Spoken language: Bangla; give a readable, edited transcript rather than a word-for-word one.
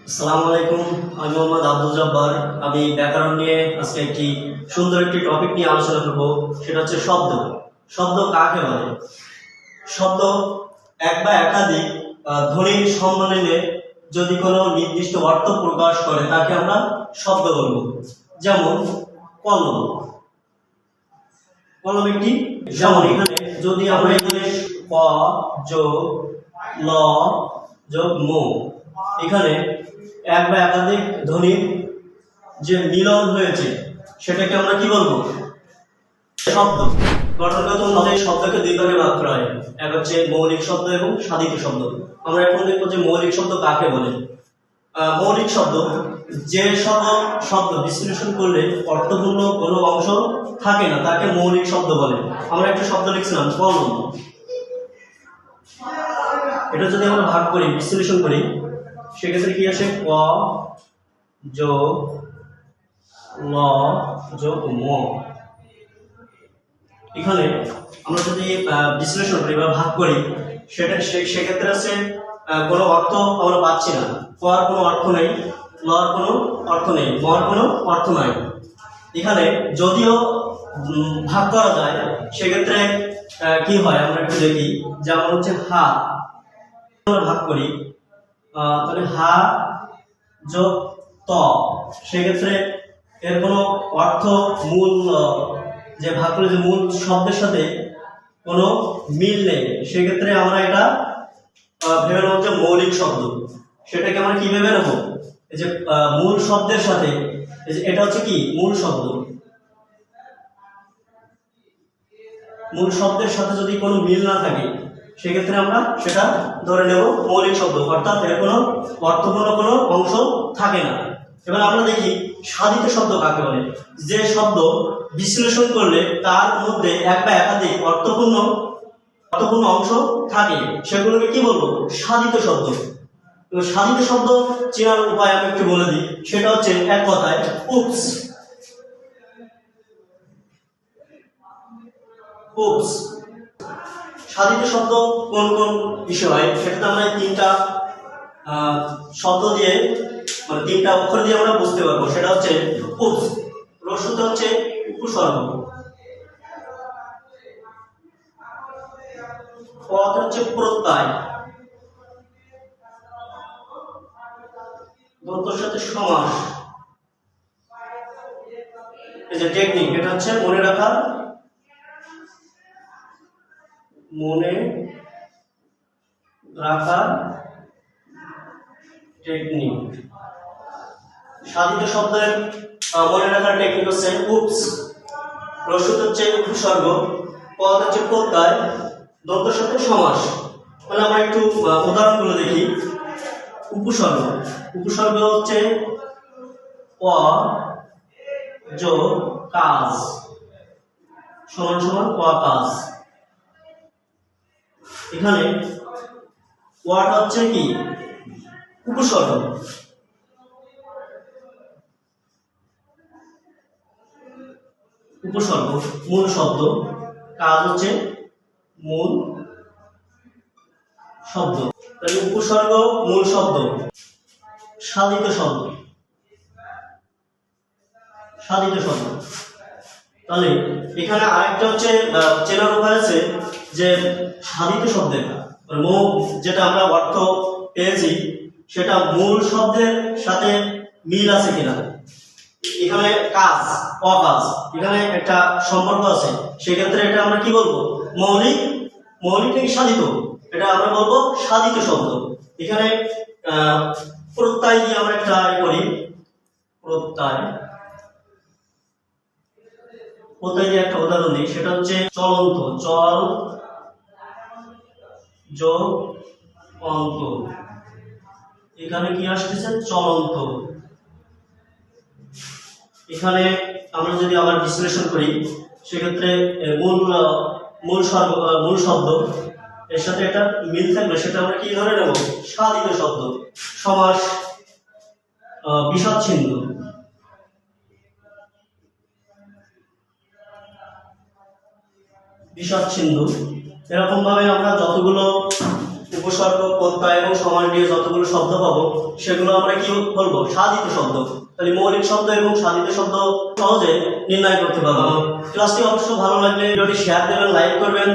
আসসালামু আলাইকুম। আমি মোহাম্মদ আব্দুল জব্বার। আমি ব্যাকরণ নিয়ে আজকে সুন্দর একটি টপিক নিয়ে আলোচনা করব। সেটা হচ্ছে শব্দ। শব্দ কাকে বলে? শব্দ এক বা একাধিক ধ্বনির সম্মিলনে যদি কোনো নির্দিষ্ট অর্থ প্রকাশ করে তাকে আমরা শব্দ বলবো। যেমন কলম। কলম একটি যেমন এখানে যদি আমরা এখানে ক যোগ ল যোগ মো, এখানে এক বা একাধিক ধ্বনির যে মিলন হয়েছে সেটাকে আমরা কি বলবো? শব্দ। গঠনগত অনুযায়ী শব্দকে দুই ভাগে ভাগ করা হয়, এক হচ্ছে মৌলিক শব্দ এবং সাধিত শব্দ। আমরা এখন দেখবো যে মৌলিক শব্দ কাকে বলে। মৌলিক শব্দ যে সকল শব্দ বিশ্লেষণ করলে অর্থপূর্ণ কোনো অংশ থাকে না তাকে মৌলিক শব্দ বলে। আমরা একটা শব্দ লিখছিলাম কলম, এটা যদি আমরা ভাগ করি বিশ্লেষণ করি সেক্ষেত্রে কি আসে? ক যোগ ল যোগ ম। এখানে আমরা যদি বিশ্লেষণ করি বা ভাগ করি সেক্ষেত্রে আছে কোনো অর্থ আমরা পাচ্ছি না। ক এর কোনো অর্থ নেই, ল এর কোনো অর্থ নেই, ম এর কোনো অর্থ নাই। এখানে যদিও ভাগ করা যায় সেক্ষেত্রে কি হয় আমরা একটু দেখি। যেমন হচ্ছে হা, আমরা ভাগ করি তাহলে হা যোগ ত, সেক্ষেত্রে এর কোনো অর্থ মূল যে ভাগ করে যে মূল শব্দের সাথে কোনো মিল নেই, সেক্ষেত্রে আমরা এটা ভেবে নেব যে মৌলিক শব্দ। সেটাকে আমরা কি ভেবে নেব? এই যে মূল শব্দের সাথে, এটা হচ্ছে কি মূল শব্দ। মূল শব্দের সাথে যদি কোনো মিল না থাকে সেক্ষেত্রে আমরা সেটা ধরে নেব মৌলিক শব্দ, অর্থাৎ এর কোনো অর্থপূর্ণ কোনো অংশ থাকে না। এবার আমরা দেখি সাধিত শব্দ কাকে বলে। যে শব্দ বিশ্লেষণ করলে তার মধ্যে এক বা একাধিক অর্থপূর্ণ অংশ থাকে সেগুলোকে কি বলবো? সাধিত শব্দ। তো সাধিত শব্দ চেনার উপায় আমি একটু বলে দিই। সেটা হচ্ছে এক কথায় উপস। উপস সাধিত শব্দ কোন কোন বিষয় সেটা আমরা তিনটা শব্দ দিয়ে মানে তিনটা অক্ষর দিয়ে আমরা বুঝতে পারবো। সেটা হচ্ছে উপস, রসুতে হচ্ছে উপসর্গ, পদ হচ্ছে প্রত্যয়, দন্তের সাথে সমাস। এই যে টেকনিক, এটা হচ্ছে মনে রাখার টেকনিক। সাধিত শব্দের মনে রাখার টেকনিক হচ্ছে উপস, রসুত হচ্ছে উপসর্গ, পদ হচ্ছে প্রত্যয়, দন্তের সাথে সমাস। তাহলে আমরা একটু উদাহরণগুলো দেখি। উপসর্গ, উপসর্গ হচ্ছে প যোগ কাজ সমান সমান ক কাজ। এখানে ওয়ার্ড হচ্ছে কি উপসর্গ, উপসর্গ মূল শব্দ, কাজ হচ্ছে মূল শব্দ। তাহলে উপসর্গ মূল শব্দ, সাধিত শব্দ, সাধিত শব্দ। তাহলে এখানে আরেকটা হচ্ছে চেনার উপায় আছে যে সাধিত শব্দের যেটা আমরা অর্থ পেয়েছি সেটা মূল শব্দের সাথে মিল আছে কিনা। এখানে কাজ অকাজ এখানে একটা সম্পর্ক আছে, সেক্ষেত্রে এটা আমরা কি বলবো? মৌলিক। মৌলিক নাকি সাধিত? এটা আমরা বলবো সাধিত শব্দ। এখানে প্রত্যয় দিয়ে আমরা একটা করি, প্রত্যয় দিয়ে একটা উদাহরণ দিই। সেটা হচ্ছে চলন্ত, চল যোগ অন্ত, এখানে কি আসতেছে? চলন্ত। এখানে আমরা যদি আবার বিশ্লেষণ করি সেক্ষেত্রে মূল শব্দ এর সাথে একটা মিল থাকবে, সেটা আমরা কি ধরে নেব? সাধিত শব্দ। সমাস বিষাদ-ছিন্ন, বিষাদ-ছিন্ন। এরকম ভাবে আমরা যতগুলো উপসর্গ প্রত্যয় এবং সমান দিয়ে যতগুলো শব্দ পাবো সেগুলো আমরা কি বলবো সাধিত শব্দ। তাহলে মৌলিক শব্দ এবং সাধিত শব্দ সহজে নির্ণয় করতে পারবো। ক্লাসটি অবশ্য ভালো লাগলে ভিডিওটি শেয়ার দেবেন, লাইক করবেন।